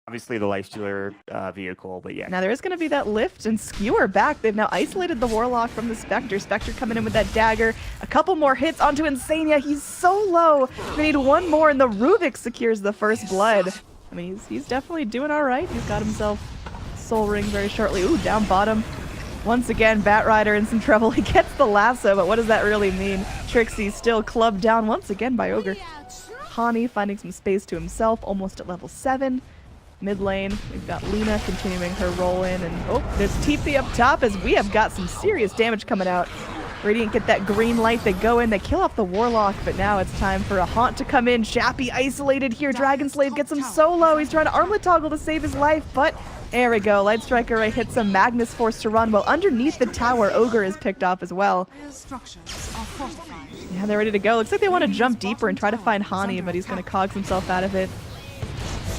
obviously the lifestealer vehicle, but yeah. Now there is going to be that lift and skewer back. They've now isolated the Warlock from the Spectre. Spectre coming in with that dagger. A couple more hits onto Insania. He's so low. We need one more and the Rubik secures the first blood. I mean, he's definitely doing all right. He's got himself Soul Ring very shortly. Ooh, down bottom. Once again, Batrider in some trouble. He gets the lasso, but what does that really mean? Trixie still clubbed down once again by Ogre. Hani finding some space to himself, almost at level 7. Mid lane, we've got Lina continuing her roll in, and oh, there's TP up top as we have got some serious damage coming out. Radiant get that green light, they go in, they kill off the Warlock, but now it's time for a Haunt to come in. Shappy isolated here, Dragon Slave gets him solo, he's trying to armlet toggle to save his life, but there we go. Light Striker Ray hits him, Magnus forced to run, while underneath the tower, Ogre is picked off as well. Yeah, they're ready to go. Looks like they want to jump deeper and try to find Hani, but he's going to cogs himself out of it.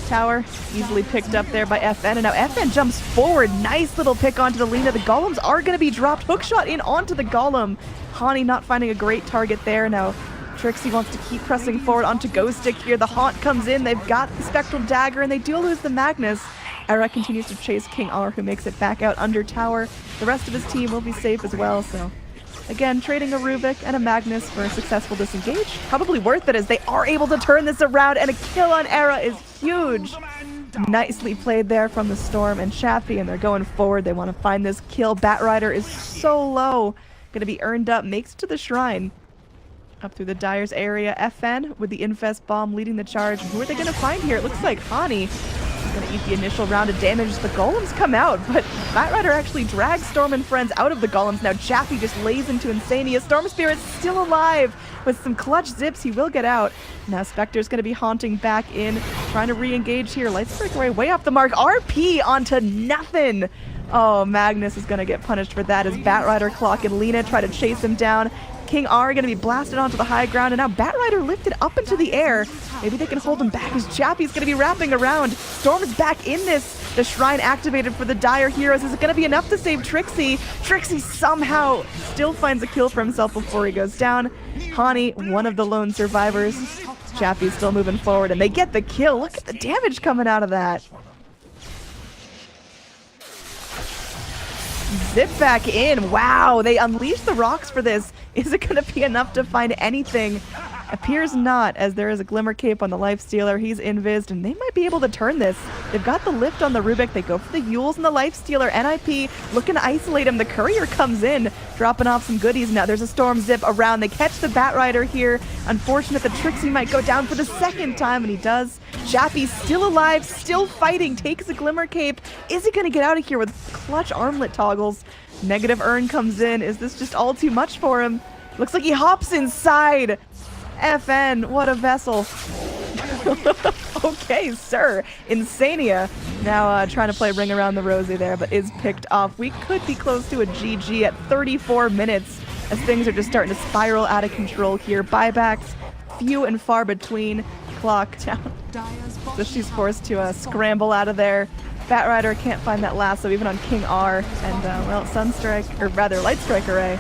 Tower easily picked up there by FN, and now FN jumps forward. Nice little pick onto the Lina. The golems are going to be dropped. Hookshot in onto the golem. Hani not finding a great target there. Now Trixie wants to keep pressing forward onto Ghostic here. The Haunt comes in. They've got the Spectral Dagger, and they do lose the Magnus. Era continues to chase King R, who makes it back out under tower. The rest of his team will be safe as well, so again, trading a Rubik and a Magnus for a successful disengage. Probably worth it as they are able to turn this around, and a kill on Era is huge. Nicely played there from the Storm and Shappy, and they're going forward. They want to find this kill. Batrider is so low. Going to be earned up. Makes it to the shrine. Up through the Dyer's area. FN with the Infest Bomb leading the charge. Who are they going to find here? It looks like Hani is going to eat the initial round of damage. The golems come out, but Batrider actually drags Storm and friends out of the golems. Now Chaffee just lays into Insania. Storm Spirit's still alive. With some clutch zips, he will get out. Now Spectre's going to be haunting back in, trying to re-engage here. Light Strike Ray way off the mark. RP onto nothing. Oh, Magnus is going to get punished for that as Batrider, Clock, and Lina try to chase him down. King R going to be blasted onto the high ground, and now Batrider lifted up into the air. Maybe they can hold him back as Chappie's going to be wrapping around. Storm is back in this. The shrine activated for the Dire Heroes. Is it going to be enough to save Trixie? Trixie somehow still finds a kill for himself before he goes down. Hani, one of the lone survivors. Chappie's still moving forward, and they get the kill. Look at the damage coming out of that. Zip back in. Wow, they unleashed the rocks for this. Is it going to be enough to find anything? Appears not, as there is a Glimmer Cape on the Lifestealer. He's invised, and they might be able to turn this. They've got the lift on the Rubik. They go for the Yules and the Lifestealer. NiP looking to isolate him. The Courier comes in, dropping off some goodies. Now there's a Storm Zip around. They catch the Batrider here. Unfortunate that Trixie might go down for the second time, and he does. Chappie's still alive, still fighting, takes a Glimmer Cape. Is he going to get out of here with clutch armlet toggles? Negative Urn comes in. Is this just all too much for him? Looks like he hops inside. FN, what a vessel. Okay, sir. Insania now trying to play Ring Around the Rosie there, but is picked off. We could be close to a GG at 34 minutes as things are just starting to spiral out of control here. Buybacks, few and far between. Clock down. So she's forced to scramble out of there. Batrider can't find that lasso even on King R. And, well, Sunstrike, or rather Light Strike Array,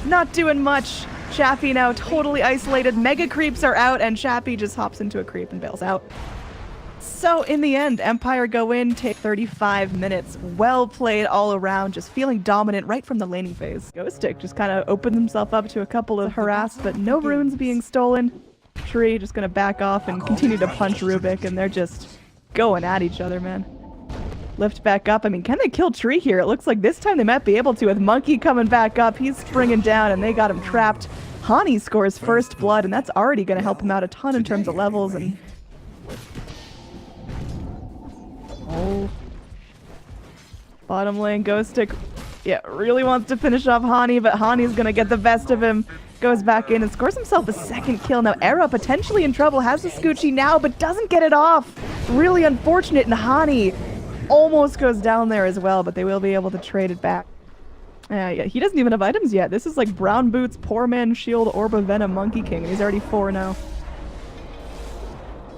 not doing much. Chappie now totally isolated. Mega creeps are out, and Chappie just hops into a creep and bails out. So in the end, Empire go in, take 35 minutes. Well played all around, just feeling dominant right from the laning phase. Ghostic just kind of opened himself up to a couple of harass, but no runes being stolen. Tree just gonna back off and continue to punch Rubik, and they're just going at each other, man. Lift back up. I mean, can they kill Tree here? It looks like this time they might be able to with Monkey coming back up. He's springing down, and they got him trapped. Hani scores first blood, and that's already going to help him out a ton in terms of levels. And oh, bottom lane, Ghostic, yeah, really wants to finish off Hani, but Hani's going to get the best of him. Goes back in and scores himself a second kill. Now Era potentially in trouble, has the Scoochie now, but doesn't get it off. Really unfortunate, and Hani almost goes down there as well, but they will be able to trade it back. Yeah, he doesn't even have items yet. This is like Brown Boots, Poor Man Shield, Orb of Venom, Monkey King, and he's already 4 now.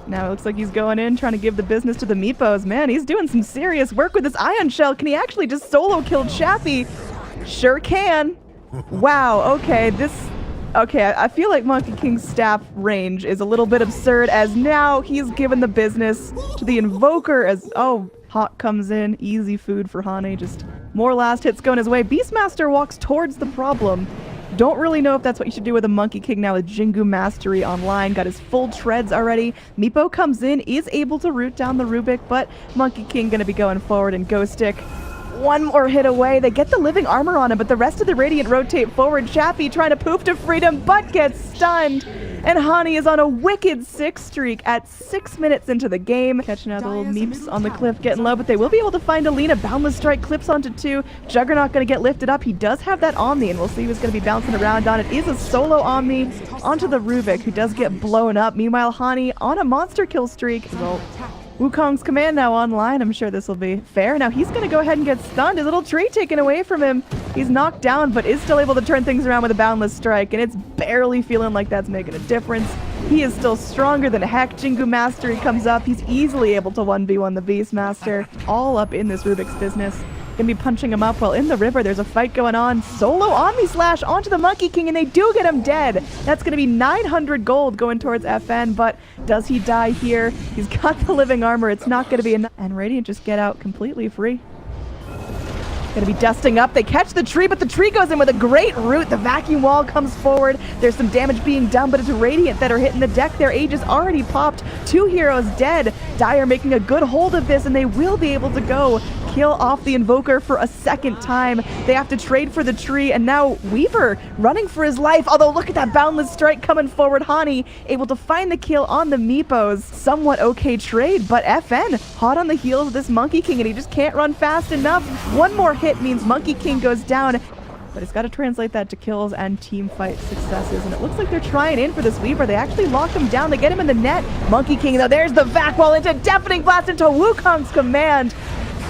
Now it looks like he's going in, trying to give the business to the Meepos. Man, he's doing some serious work with this Ion Shell. Can he actually just solo kill Chappie? Sure can. Wow, okay, this Okay, I feel like Monkey King's staff range is a little bit absurd, as now he's given the business to the Invoker as, oh, Hawk comes in. Easy food for Hane. Just more last hits going his way. Beastmaster walks towards the problem. Don't really know if that's what you should do with a Monkey King now with Jingu Mastery online. Got his full treads already. Meepo comes in, is able to root down the Rubik, but Monkey King gonna be going forward and Ghost Stick. One more hit away. They get the living armor on him, but the rest of the Radiant rotate forward. Chappie trying to poof to freedom, but gets stunned. And Hani is on a wicked 6 streak at 6 minutes into the game. Catching out the little Meeps on the cliff, getting low, but they will be able to find Alina. Boundless Strike clips onto 2. Juggernaut going to get lifted up. He does have that Omni, and we'll see who's going to be bouncing around on it. Is a solo Omni onto the Rubik, who does get blown up. Meanwhile, Hani on a monster kill streak. Well, Wukong's command now online. I'm sure this will be fair. Now he's going to go ahead and get stunned. His little tree taken away from him. He's knocked down, but is still able to turn things around with a Boundless Strike, and it's barely feeling like that's making a difference. He is still stronger than heck. Jingu Mastery comes up. He's easily able to 1v1 the Beastmaster. All up in this Rubik's business. Gonna be punching him up while in the river. There's a fight going on. Solo Omni Slash onto the Monkey King, and they do get him dead. That's gonna be 900 gold going towards FN, but does he die here? He's got the living armor. It's not gonna be enough. And Radiant just get out completely free. Gonna be dusting up. They catch the tree, but the tree goes in with a great root. The vacuum wall comes forward. There's some damage being done, but it's Radiant that are hitting the deck. Their Age is already popped. 2 heroes dead. Dire making a good hold of this, and they will be able to go kill off the Invoker for a second time. They have to trade for the tree, and now Weaver running for his life. Although look at that Boundless Strike coming forward. Hani able to find the kill on the Meepos. Somewhat okay trade, but FN hot on the heels of this Monkey King, and he just can't run fast enough. One more hit means Monkey King goes down, but it's got to translate that to kills and team fight successes, and it looks like they're trying in for this Weaver. They actually lock him down. They get him in the net. Monkey King, though, there's the vac wall into Deafening Blast into Wukong's command.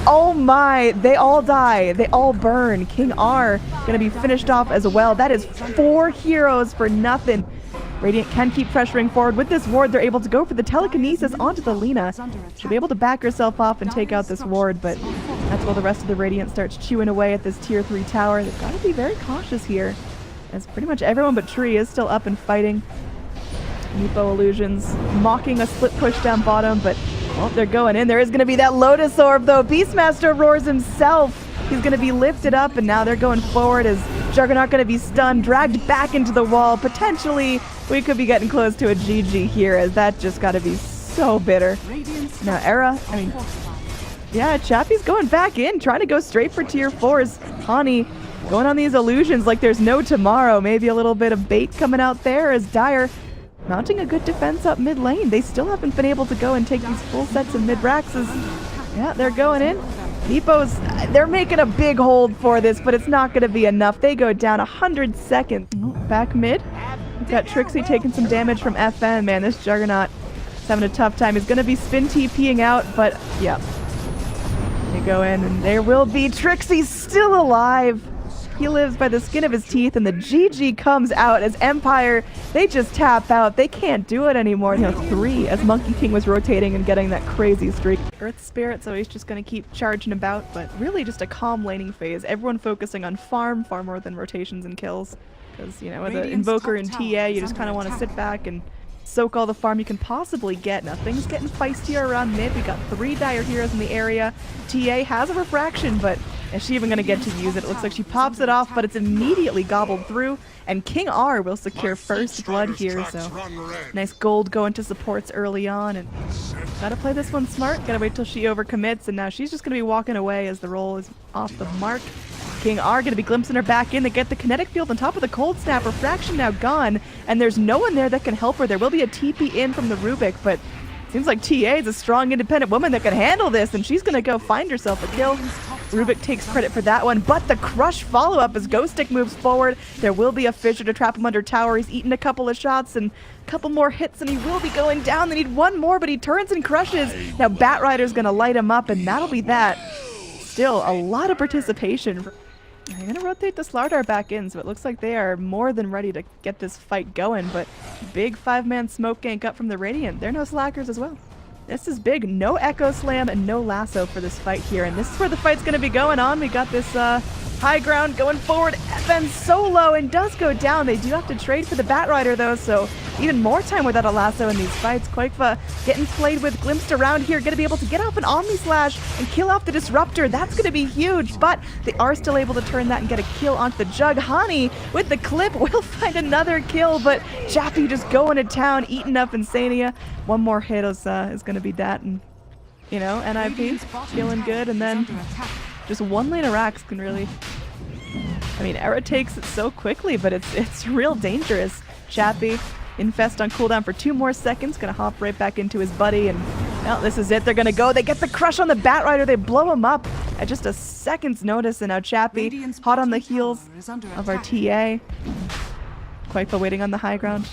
Oh my, they all die. They all burn. King R gonna be finished off as well. That is 4 heroes for nothing. Radiant can keep pressuring forward. With this ward, they're able to go for the telekinesis onto the Lina. She'll be able to back herself off and take out this ward, but that's while the rest of the Radiant starts chewing away at this tier 3 tower. They've got to be very cautious here, as pretty much everyone but Tree is still up and fighting. Meepo Illusions mocking a split push down bottom, but well, they're going in. There is going to be that Lotus Orb, though. Beastmaster roars himself. He's going to be lifted up, and now they're going forward as Juggernaut going to be stunned, dragged back into the wall. Potentially, we could be getting close to a GG here, as that just got to be so bitter. Now, Era, I mean, yeah, Chappie's going back in, trying to go straight for tier 4s. Hani going on these illusions like there's no tomorrow. Maybe a little bit of bait coming out there as Dire mounting a good defense up mid lane. They still haven't been able to go and take these full sets of mid racks. Yeah, they're going in. Meepos, they're making a big hold for this, but it's not going to be enough. They go down 100 seconds. Back mid. We've got Trixie taking some damage from FN. Man, this Juggernaut is having a tough time. He's going to be spin TPing out, but yeah. They go in, and there will be Trixie still alive. He lives by the skin of his teeth, and the GG comes out as Empire, they just tap out. They can't do it anymore. 3 as Monkey King was rotating and getting that crazy streak. Earth Spirit, so he's just going to keep charging about, but really just a calm laning phase. Everyone focusing on farm far more than rotations and kills. Because, you know, with an Invoker and TA, you just kind of want to sit back and soak all the farm you can possibly get. Now, things getting feistier around mid. We got 3 Dire heroes in the area. TA has a refraction, but is she even going to get to use it? It looks like she pops it off, but it's immediately gobbled through, and King R will secure first blood here, so nice gold going to supports early on, and gotta play this one smart. Gotta wait till she overcommits, and now she's just going to be walking away as the roll is off the mark. King R going to be glimpsing her back in. They get the kinetic field on top of the cold snap. Refraction now gone, and there's no one there that can help her. There will be a TP in from the Rubik, but seems like TA is a strong, independent woman that can handle this, and she's going to go find herself a kill. Rubik takes credit for that one, but the crush follow-up as Ghost Stick moves forward. There will be a fissure to trap him under tower. He's eaten a couple of shots and a couple more hits, and he will be going down. They need one more, but he turns and crushes. Now Bat Rider's going to light him up, and that'll be that. Still, a lot of participation. They're going to rotate the Slardar back in, so it looks like they are more than ready to get this fight going, but big 5-man smoke gank up from the Radiant. They're no slackers as well. This is big. No Echo Slam and no Lasso for this fight here, and this is where the fight's going to be going on. We got this High ground going forward. FN solo and does go down. They do have to trade for the Batrider though, so even more time without a lasso in these fights. Quakefa getting played with, glimpsed around here, going to be able to get off an Omni Slash and kill off the Disruptor. That's going to be huge, but they are still able to turn that and get a kill onto the Jug. Hani with the clip will find another kill, but Chappie just going to town, eating up Insania. One more hit is going to be that, and you know, NiP feeling good, and then just one lane of racks can really... I mean, Era takes it so quickly, but it's real dangerous. Chappie, Infest on cooldown for 2 more seconds, gonna hop right back into his buddy, and well, this is it. They're gonna go. They get the crush on the Batrider. They blow him up at just a second's notice, and now Chappie hot on the heels of our TA. Quakefa waiting on the high ground.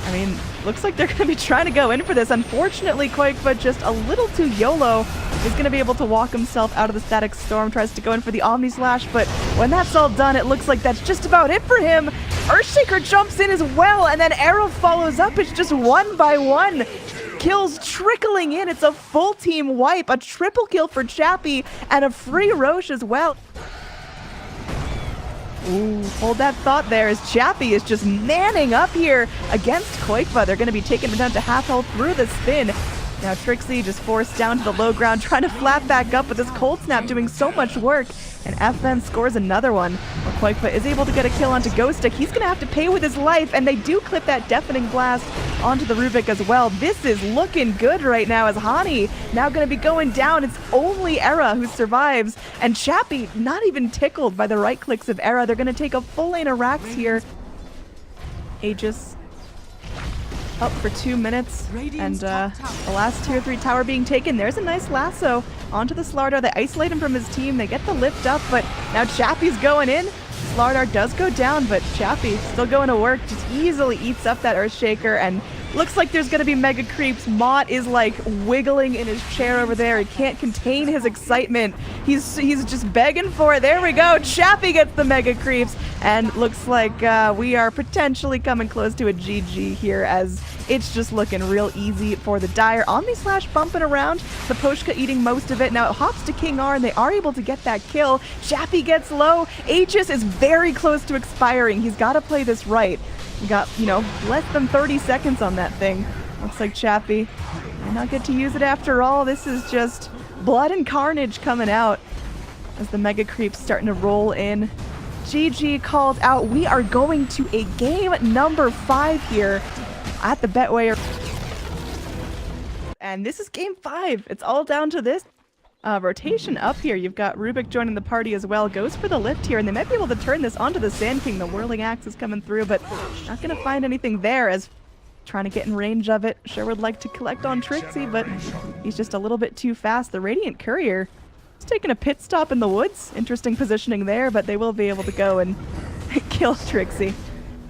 I mean, looks like they're going to be trying to go in for this. Unfortunately, Quakefa just a little too YOLO. He's going to be able to walk himself out of the Static Storm, tries to go in for the Omni Slash, but when that's all done, it looks like that's just about it for him. Earthshaker jumps in as well, and then Arrow follows up. It's just 1 by 1. Kills trickling in. It's a full team wipe, a triple kill for Chappie, and a free Roche as well. Ooh, hold that thought there as Chappie is just manning up here against Quakefa. They're going to be taking him down to half health through the spin. Now Trixie just forced down to the low ground, trying to flat back up with this cold snap, doing so much work. And FN scores another one, where Quakefa is able to get a kill onto Ghosta. He's going to have to pay with his life, and they do clip that deafening blast onto the Rubik as well. This is looking good right now as Hani now going to be going down. It's only Era who survives, and Chappie not even tickled by the right clicks of Era. They're going to take a full lane of racks here. Aegis up for 2 minutes, and the last tier 3 tower being taken. There's a nice lasso onto the Slardar. They isolate him from his team. They get the lift up, but now Chappie's going in. Slardar does go down, but Chappie still going to work. Just easily eats up that Earthshaker, and looks like there's going to be mega creeps. Mott is like wiggling in his chair over there. He can't contain his excitement. He's just begging for it. There we go. Chappie gets the mega creeps, and looks like we are potentially coming close to a GG here, as it's just looking real easy for the Dire. Omni Slash bumping around. Sapochka eating most of it. Now it hops to King R, and they are able to get that kill. Chappie gets low. Aegis is very close to expiring. He's got to play this right. We got, you know, less than 30 seconds on that thing. Looks like Chappie might not get to use it after all. This is just blood and carnage coming out as the mega creeps starting to roll in. GG called out. We are going to a game number 5 here at the Betaway. And this is game 5. It's all down to this. Rotation up here. You've got Rubik joining the party as well. Goes for the lift here, and they might be able to turn this onto the Sand King. The Whirling Axe is coming through, but not going to find anything there, as trying to get in range of it. Sure would like to collect on Trixie, but he's just a little bit too fast. The Radiant Courier is taking a pit stop in the woods. Interesting positioning there, but they will be able to go and kill Trixie.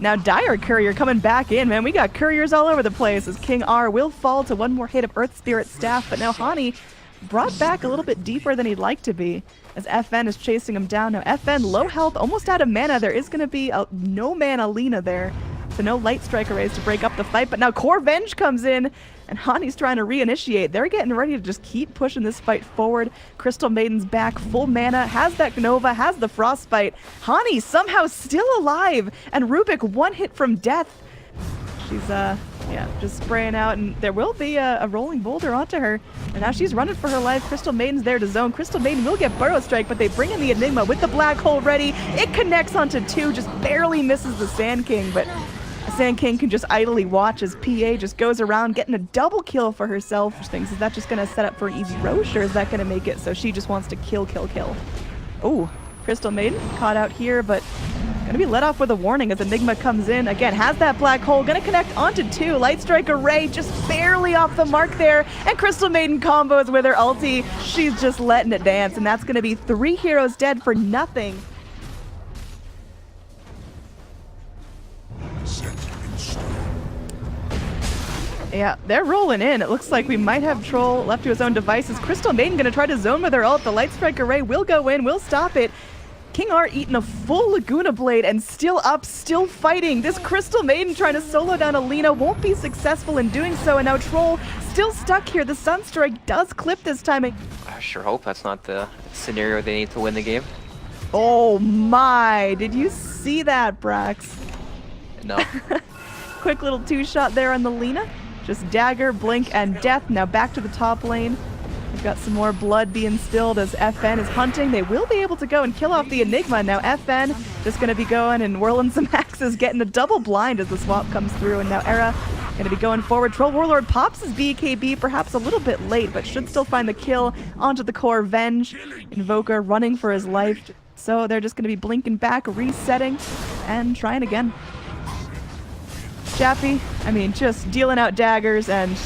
Now Dire Courier coming back in, man. We got couriers all over the place as King R will fall to 1 more hit of Earth Spirit Staff, but now Hani brought back a little bit deeper than he'd like to be, as FN is chasing him down. Now FN low health, almost out of mana. There is going to be a no mana Lina there, so no Light Strike arrays to break up the fight, but now Core Venge comes in, and Hani's trying to reinitiate. They're getting ready to just keep pushing this fight forward. Crystal Maiden's back, full mana, has that Nova, has the Frostbite. Hani somehow still alive, and Rubik 1 hit from death. She's yeah, just spraying out, and there will be a rolling boulder onto her, and now she's running for her life. Crystal Maiden's there to zone. Crystal Maiden will get Burrow Strike, but they bring in the Enigma with the Black Hole ready. It connects onto 2, just barely misses the Sand King, but the Sand King can just idly watch as PA just goes around getting a double kill for herself. She thinks, is that just going to set up for an easy Roche, or is that going to make it? So she just wants to kill. Ooh, Crystal Maiden caught out here, but gonna be let off with a warning as Enigma comes in. Again, has that Black Hole, gonna connect onto 2. Light Strike Array just barely off the mark there, and Crystal Maiden combos with her ulti. She's just letting it dance, and that's gonna be 3 heroes dead for nothing. Yeah, they're rolling in. It looks like we might have Troll left to his own devices. Crystal Maiden gonna try to zone with her ult. The Light Strike Array will go in, will stop it. King R eating a full Laguna Blade and still up, still fighting. This Crystal Maiden trying to solo down Alina won't be successful in doing so, and now Troll still stuck here. The Sunstrike does clip this time. I sure hope that's not the scenario they need to win the game. Oh my, did you see that, Brax? No. Quick little two-shot there on the Lina. Just dagger, blink, and death. Now back to the top lane. We've got some more blood being spilled as FN is hunting. They will be able to go and kill off the Enigma. Now FN just going to be going and whirling some axes, getting a double blind as the swap comes through. And now Era going to be going forward. Troll Warlord pops his BKB, perhaps a little bit late, but should still find the kill onto the core Venge. Invoker running for his life. So they're just going to be blinking back, resetting, and trying again. Jaffe, I mean, just dealing out daggers, and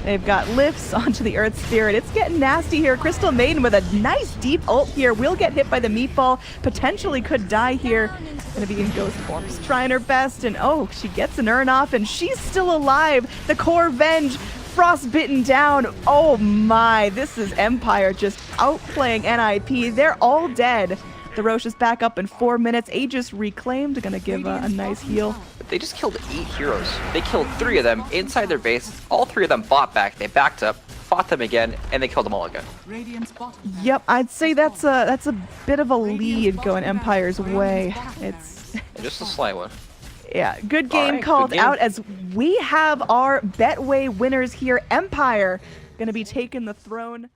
they've got lifts onto the Earth Spirit. It's getting nasty here. Crystal Maiden with a nice deep ult here. Will get hit by the meatball. Potentially could die here. Gonna be in ghost forms. Trying her best, and oh, she gets an urn off, and she's still alive. The core Venge, frostbitten down. Oh my, this is Empire just outplaying NiP. They're all dead. The Roche is back up in 4 minutes. Aegis reclaimed. Gonna give a nice heal. They just killed 8 heroes. They killed 3 of them inside their base. All 3 of them bought back. They backed up, fought them again, and they killed them all again. Yep, I'd say that's a bit of a lead going Empire's way. It's Just a slight one. yeah, good game called good game. out as we have our Betway winners here. Empire gonna be taking the throne.